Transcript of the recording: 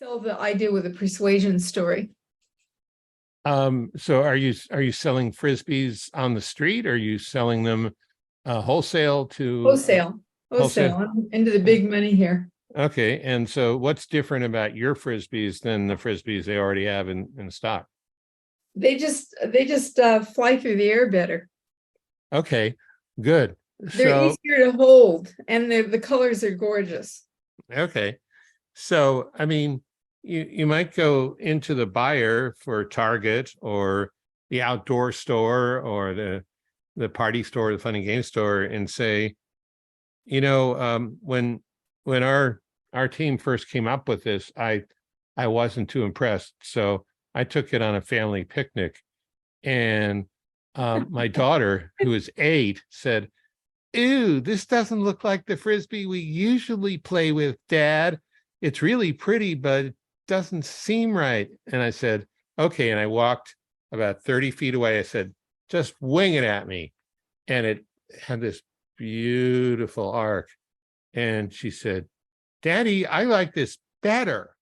Sell the idea with a persuasion story. So are you selling frisbees on the street? Or are you selling them wholesale to Wholesale. wholesale? I'm into the big money here. Okay. And so what's different about your frisbees than the frisbees they already have in stock? They just fly through the air better. Okay, good. They're So, easier to hold, and the colors are gorgeous. okay. So, I mean, you might go into the buyer for Target or the outdoor store or the party store, the fun and game store, and say, when our team first came up with this, I wasn't too impressed. So I took it on a family picnic, and my daughter, who is 8, said, "Ew, this doesn't look like the frisbee we usually play with, Dad. It's really pretty, but it doesn't seem right." And I said, "Okay." And I walked about 30 feet away. I said, "Just wing it at me." And it had this beautiful arc. And she said, "Daddy, I like this better."